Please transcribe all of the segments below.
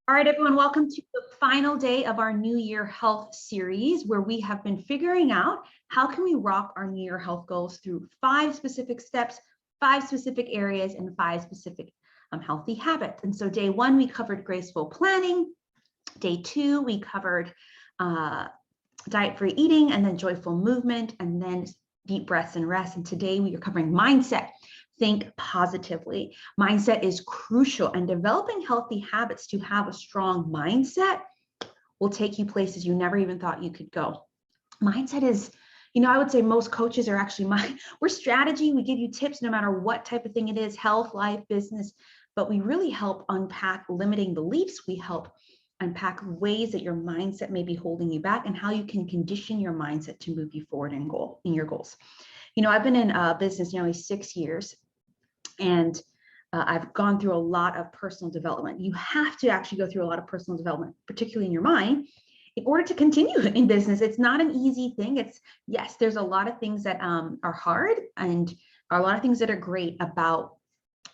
All right, everyone, welcome to the final day of our New Year Health series, where we have been figuring out how can we rock our New Year health goals through 5 specific steps, 5 specific areas, and 5 specific healthy habits. And so day 1, we covered graceful planning. Day 2, we covered diet-free eating, and then joyful movement, and then deep breaths and rest. And today we are covering mindset. Think positively. Mindset is crucial, and developing healthy habits to have a strong mindset will take you places you never even thought you could go. Mindset is, I would say most coaches are actually we're strategy. We give you tips no matter what type of thing it is, health, life, business, but we really help unpack limiting beliefs. We help unpack ways that your mindset may be holding you back and how you can condition your mindset to move you forward in your goals. I've been in business nearly 6 years, and I've gone through a lot of personal development. You have to actually go through a lot of personal development, particularly in your mind, in order to continue in business. It's not an easy thing. Yes, there's a lot of things that are hard, and a lot of things that are great about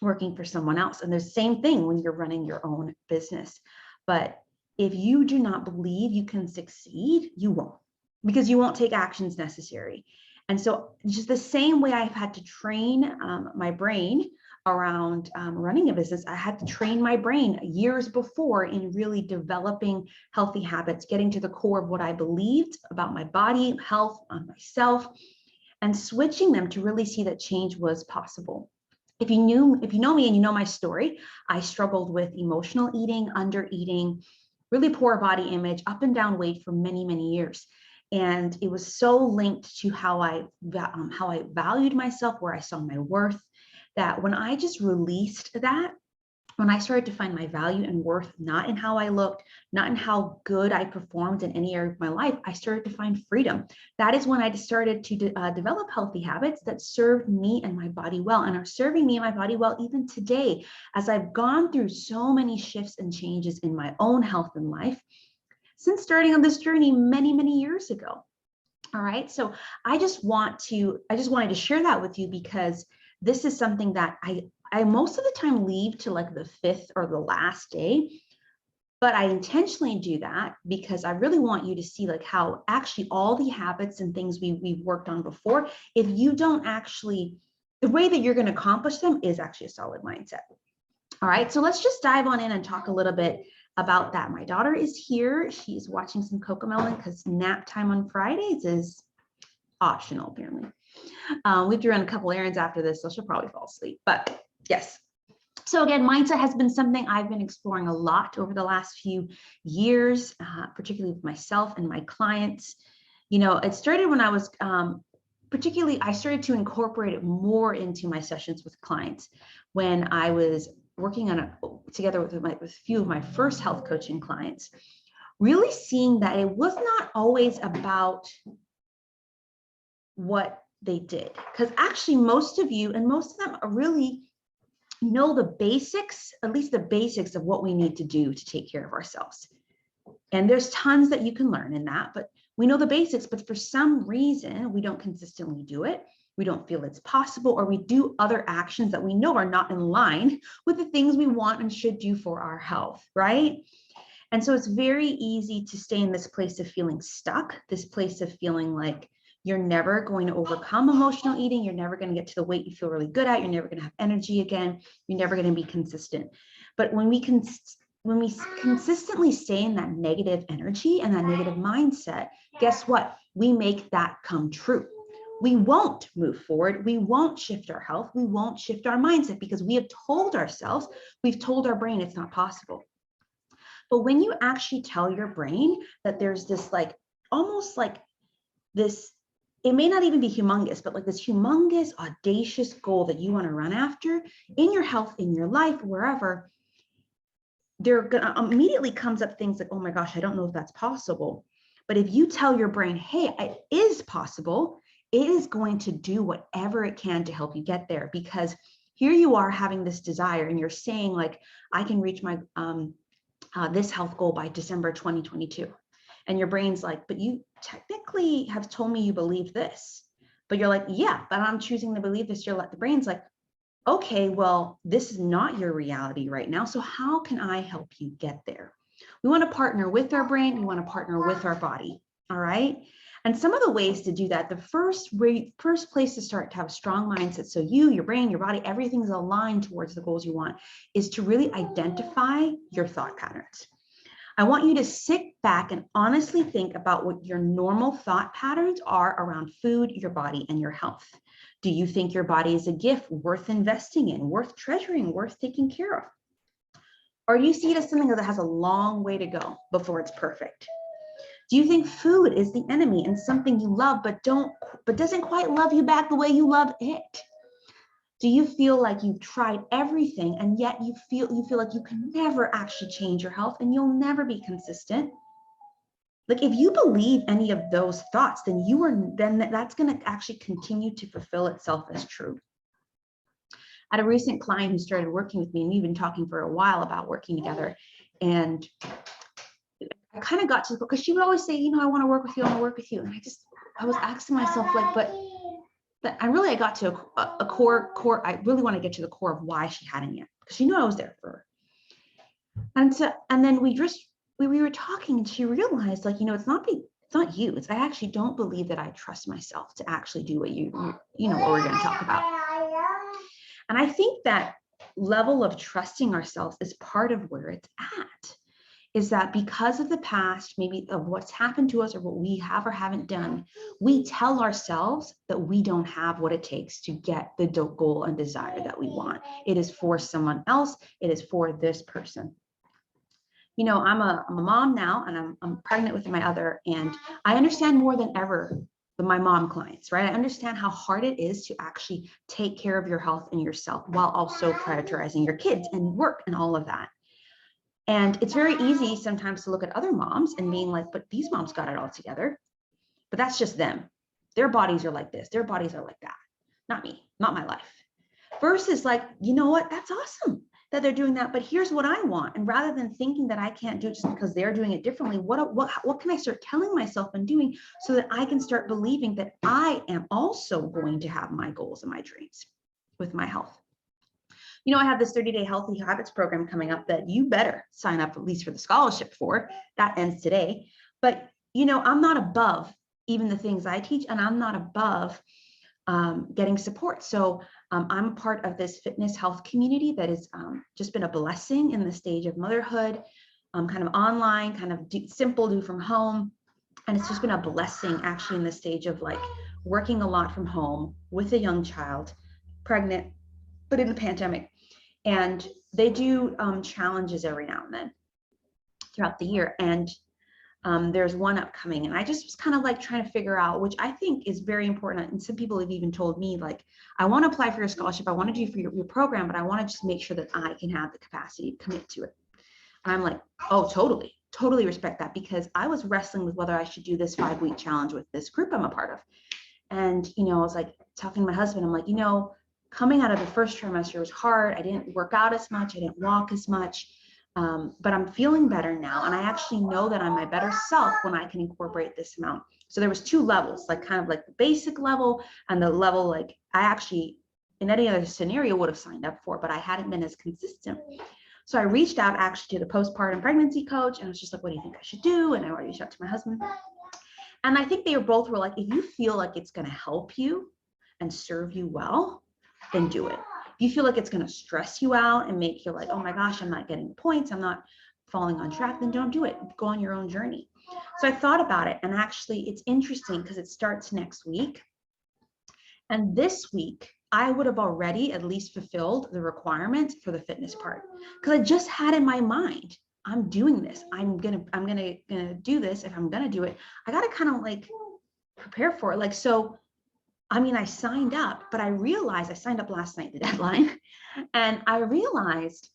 working for someone else. And there's the same thing when you're running your own business. But if you do not believe you can succeed, you won't, because you won't take actions necessary. And so just the same way I've had to train my brain around running a business, I had to train my brain years before in really developing healthy habits, getting to the core of what I believed about my body, health, on myself, and switching them to really see that change was possible. If you know me and you know my story, I struggled with emotional eating, under eating, really poor body image, up and down weight for many, many years. And it was so linked to how I valued myself, where I saw my worth, that when I just released that, when I started to find my value and worth, not in how I looked, not in how good I performed in any area of my life, I started to find freedom. That is when I started to develop healthy habits that served me and my body well, and are serving me and my body well even today, as I've gone through so many shifts and changes in my own health and life since starting on this journey many, many years ago. All right. So I just wanted to share that with you, because this is something that I most of the time leave to like the 5th or the last day, but I intentionally do that because I really want you to see like how actually all the habits and things we've worked on before, if you don't actually, the way that you're going to accomplish them is actually a solid mindset. All right. So let's just dive on in and talk a little bit about that. My daughter is here. She's watching some Cocomelon because nap time on Fridays is optional, apparently. We have to run a couple errands after this, so she'll probably fall asleep. But yes. So again, mindset has been something I've been exploring a lot over the last few years, particularly with myself and my clients. It started when I was I started to incorporate it more into my sessions with clients when I was working on together with a few of my first health coaching clients, really seeing that it was not always about what they did. Because actually most of you and most of them really know the basics, at least the basics of what we need to do to take care of ourselves. And there's tons that you can learn in that, but we know the basics, but for some reason, we don't consistently do it. We don't feel it's possible, or we do other actions that we know are not in line with the things we want and should do for our health, right? And so it's very easy to stay in this place of feeling stuck, this place of feeling like you're never going to overcome emotional eating. You're never going to get to the weight you feel really good at. You're never going to have energy again. You're never going to be consistent. But when we consistently stay in that negative energy and that negative mindset, guess what? We make that come true. We won't move forward. We won't shift our health. We won't shift our mindset because we have told ourselves, we've told our brain it's not possible. But when you actually tell your brain that there's this almost like this, it may not even be humongous, but like this humongous, audacious goal that you want to run after in your health, in your life, wherever, there immediately comes up things like, oh my gosh, I don't know if that's possible. But if you tell your brain, hey, it is possible, it is going to do whatever it can to help you get there, because here you are having this desire and you're saying like, I can reach my this health goal by December 2022. And your brain's like, but you technically have told me you believe this. But you're like, yeah, but I'm choosing to believe this. The brain's like, okay, well, this is not your reality right now. So how can I help you get there? We want to partner with our brain. We want to partner with our body. All right. And some of the ways to do that, the first place to start to have a strong mindset, so you, your brain, your body, everything's aligned towards the goals you want, is to really identify your thought patterns. I want you to sit back and honestly think about what your normal thought patterns are around food, your body, and your health. Do you think your body is a gift worth investing in, worth treasuring, worth taking care of? Or do you see it as something that has a long way to go before it's perfect? Do you think food is the enemy and something you love but doesn't quite love you back the way you love it? Do you feel like you've tried everything and yet you feel like you can never actually change your health and you'll never be consistent? Like, if you believe any of those thoughts, then that's going to actually continue to fulfill itself as true. I had a recent client who started working with me, and we've been talking for a while about working together. And I kind of got to, because she would always say, I want to work with you, I want to work with you. And I was asking myself, like, but I got to a core, I really want to get to the core of why she hadn't yet, because she knew I was there for her. And then we were talking, and she realized, like, it's not you. I actually don't believe that I trust myself to actually do what what we're going to talk about. And I think that level of trusting ourselves is part of where it's at. Is that because of the past, maybe of what's happened to us or what we have or haven't done, we tell ourselves that we don't have what it takes to get the goal and desire that we want. It is for someone else. It is for this person. I'm a mom now, and I'm pregnant with my other, and I understand more than ever my mom clients, right? I understand how hard it is to actually take care of your health and yourself while also prioritizing your kids and work and all of that. And it's very easy sometimes to look at other moms and being like, but these moms got it all together. But that's just them. Their bodies are like this. Their bodies are like that. Not me, not my life. Versus like, you know what? That's awesome that they're doing that. But here's what I want. And rather than thinking that I can't do it just because they're doing it differently, what can I start telling myself and doing so that I can start believing that I am also going to have my goals and my dreams with my health? I have this 30-day healthy habits program coming up that you better sign up at least for the scholarship for. That ends today. But, I'm not above even the things I teach, and I'm not above getting support. So I'm a part of this fitness health community that has just been a blessing in the stage of motherhood, kind of online, kind of simple, do from home. And it's just been a blessing actually in the stage of like working a lot from home with a young child, pregnant, but in the pandemic. And they do challenges every now and then throughout the year. And there's one upcoming, and I just was kind of like trying to figure out, which I think is very important. And some people have even told me, like, I want to apply for your scholarship. I want to do for your program, but I want to just make sure that I can have the capacity to commit to it. And I'm like, oh, totally respect that, because I was wrestling with whether I should do this 5-week challenge with this group I'm a part of. And, I was like talking to my husband, I'm like, coming out of the first trimester was hard. I didn't work out as much. I didn't walk as much. But I'm feeling better now. And I actually know that I'm my better self when I can incorporate this amount. So there was 2 levels, like kind of like the basic level and the level like I actually in any other scenario would have signed up for, but I hadn't been as consistent. So I reached out actually to the postpartum pregnancy coach, and I was just like, what do you think I should do? And I reached out to my husband. And I think they both were like, if you feel like it's going to help you and serve you well, then do it. If you feel like it's going to stress you out and make you like, oh my gosh, I'm not getting points, I'm not falling on track, then don't do it. Go on your own journey. So I thought about it, and actually it's interesting because it starts next week. And this week, I would have already at least fulfilled the requirement for the fitness part, because I just had in my mind, I'm doing this. I'm gonna do this. If I'm gonna do it, I gotta kind of like prepare for it. Like, so I signed up, but I realized I signed up last night, the deadline, and I realized,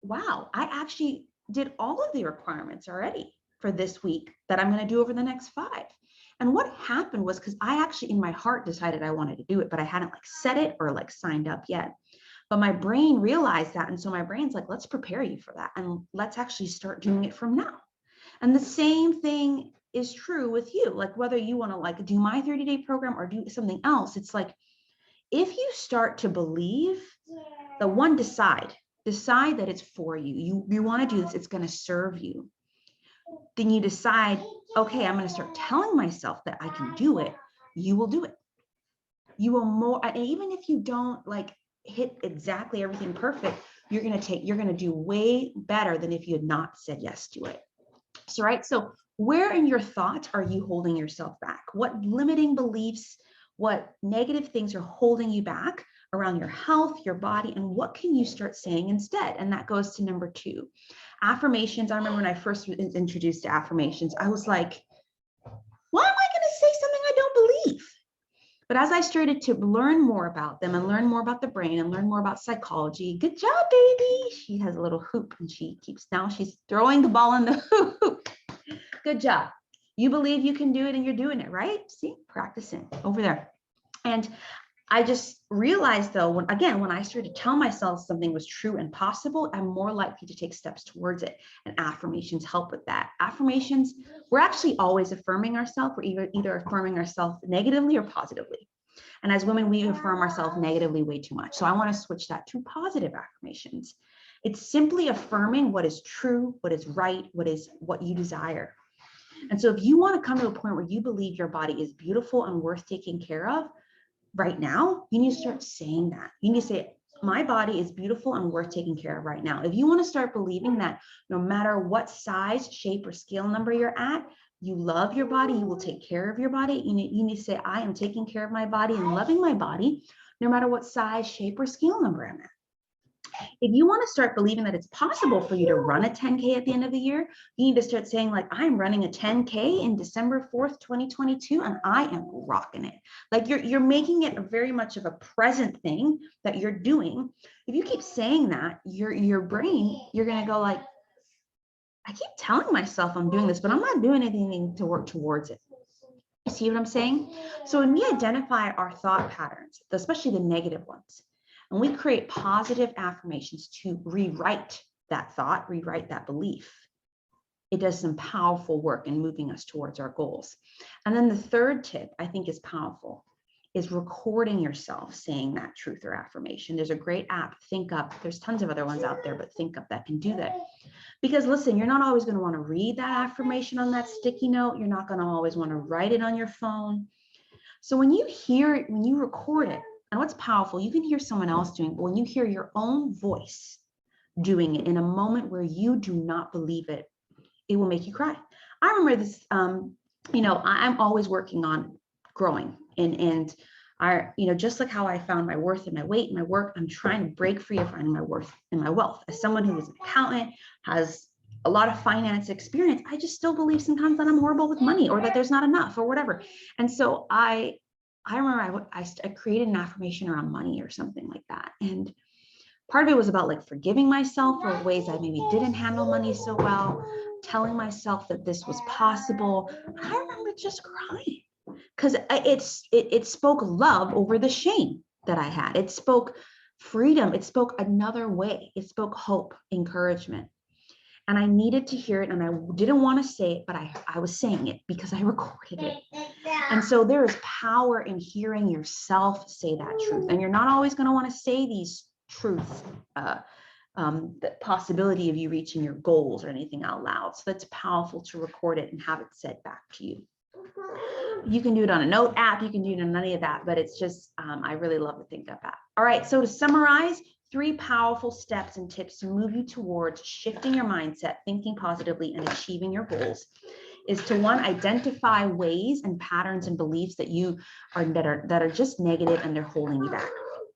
wow, I actually did all of the requirements already for this week that I'm going to do over the next 5. And what happened was, because I actually in my heart decided I wanted to do it, but I hadn't like set it or like signed up yet. But my brain realized that. And so my brain's like, let's prepare you for that. And let's actually start doing it from now. And the same thing is true with you. Like, whether you want to like do my 30-day program or do something else, it's like, if you start to believe, decide that it's for you. You want to do this, it's going to serve you. then you decide, okay, I'm going to start telling myself that I can do it. You will do it. You will more, and even if you don't like hit exactly everything perfect, you're going to do way better than if you had not said yes to it. So, right. So where in your thoughts are you holding yourself back? What limiting beliefs, what negative things are holding you back around your health, your body, and what can you start saying instead? And that goes to number 2, affirmations. I remember when I first was introduced to affirmations, I was like, why am I going to say something I don't believe? But as I started to learn more about them and learn more about the brain and learn more about psychology, good job, baby. She has a little hoop and now she's throwing the ball in the hoop. Good job. You believe you can do it and you're doing it, right? See, practicing over there. And I just realized though, when I started to tell myself something was true and possible, I'm more likely to take steps towards it. And affirmations help with that. Affirmations, we're actually always affirming ourselves. We're either affirming ourselves negatively or positively. And as women, we affirm ourselves negatively way too much. So I want to switch that to positive affirmations. It's simply affirming what is true, what is right, what you desire. And so if you want to come to a point where you believe your body is beautiful and worth taking care of, right now, you need to start saying that. You need to say, my body is beautiful and worth taking care of right now. If you want to start believing that no matter what size, shape, or scale number you're at, you love your body, you will take care of your body. You need to say, I am taking care of my body and loving my body, no matter what size, shape, or scale number I'm at. If you want to start believing that it's possible for you to run a 10K at the end of the year, you need to start saying like, I'm running a 10K in December 4th, 2022, and I am rocking it. Like you're making it a very much of a present thing that you're doing. If you keep saying that, your brain, you're going to go like, I keep telling myself I'm doing this, but I'm not doing anything to work towards it. You see what I'm saying? So when we identify our thought patterns, especially the negative ones, and we create positive affirmations to rewrite that thought, rewrite that belief, it does some powerful work in moving us towards our goals. And then the third tip I think is powerful, is recording yourself saying that truth or affirmation. There's a great app, Think Up. There's tons of other ones out there, but Think Up that can do that. Because listen, you're not always going to want to read that affirmation on that sticky note. You're not going to always want to write it on your phone. So when you hear it, when you record it, and what's powerful, you can hear someone else doing it, but when you hear your own voice doing it in a moment where you do not believe it, it will make you cry. I remember this, I'm always working on growing and just like how I found my worth in my weight and my work, I'm trying to break free of finding my worth in my wealth. As someone who is an accountant, has a lot of finance experience, I just still believe sometimes that I'm horrible with money or that there's not enough or whatever. And so I remember I created an affirmation around money or something like that. And part of it was about like forgiving myself for ways I maybe didn't handle money so well, telling myself that this was possible. I remember just crying because it spoke love over the shame that I had. It spoke freedom. It spoke another way. It spoke hope, encouragement. And I needed to hear it, and I didn't want to say it, but I was saying it because I recorded it. And so there is power in hearing yourself say that truth. And you're not always going to want to say these truths, the possibility of you reaching your goals or anything out loud. So that's powerful to record it and have it said back to you. You can do it on a note app. You can do it on any of that, but it's just, I really love the Think Up app. All right, so to summarize, 3 powerful steps and tips to move you towards shifting your mindset, thinking positively, and achieving your goals is to 1, identify ways and patterns and beliefs that you are that are just negative and they're holding you back.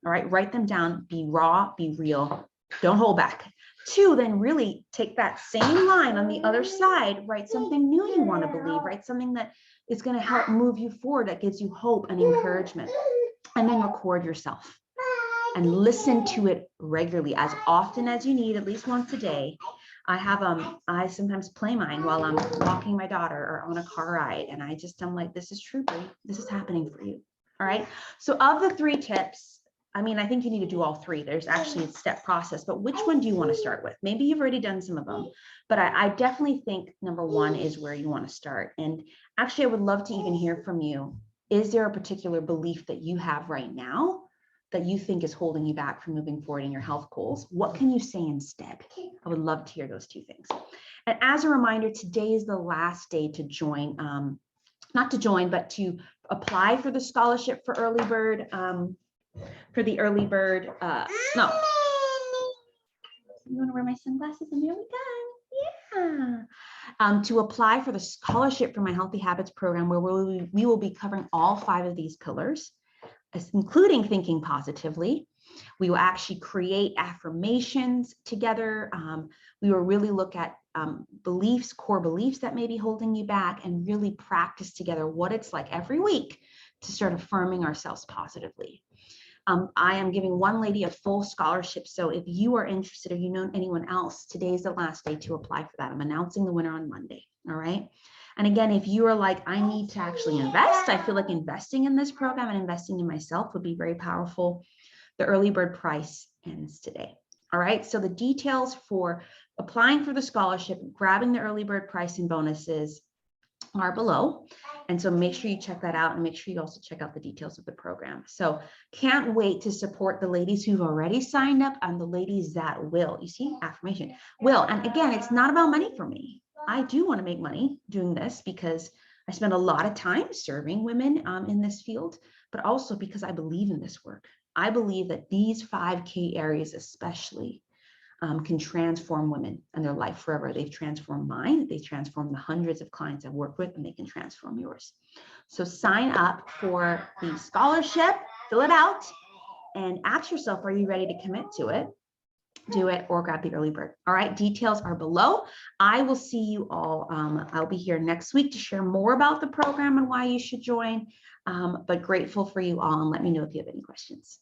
All right, write them down, be raw, be real, don't hold back. 2, then really take that same line on the other side, write something new you want to believe, write something that is going to help move you forward, that gives you hope and encouragement, and then record yourself and listen to it regularly, as often as you need, at least once a day. I sometimes play mine while I'm walking my daughter or on a car ride, and I'm like, this is true, Brie. This is happening for you. All right. So of the 3 tips, I think you need to do all 3. There's actually a step process, but which one do you want to start with? Maybe you've already done some of them, but I definitely think number 1 is where you want to start. And actually, I would love to even hear from you. Is there a particular belief that you have right now that you think is holding you back from moving forward in your health goals? What can you say instead? I would love to hear those two things. And as a reminder, today is the last day to join, not to join, but to apply for the scholarship for early bird, no. You want to wear my sunglasses? And there we go. Yeah. To apply for the scholarship for my Healthy Habits program, where we will be covering all 5 of these pillars, including thinking positively. We will actually create affirmations together. We will really look at beliefs, core beliefs that may be holding you back, and really practice together what it's like every week to start affirming ourselves positively. I am giving one lady a full scholarship. So if you are interested or you know anyone else, today is the last day to apply for that. I'm announcing the winner on Monday. All right. And again, if you are like, I need to actually invest, I feel like investing in this program and investing in myself would be very powerful. The early bird price ends today. All right. So the details for applying for the scholarship, grabbing the early bird price and bonuses are below. And so make sure you check that out, and make sure you also check out the details of the program. So can't wait to support the ladies who've already signed up and the ladies that will. You see, affirmation will. And again, it's not about money for me. I do want to make money doing this because I spend a lot of time serving women in this field, but also because I believe in this work. I believe that these 5 key areas especially can transform women and their life forever. They've transformed mine. They transformed the hundreds of clients I've worked with, and they can transform yours. So sign up for the scholarship, fill it out, and ask yourself, are you ready to commit to it? Do it, or grab the early bird. All right, details are below. I will see you all. I'll be here next week to share more about the program and why you should join, but grateful for you all, and let me know if you have any questions.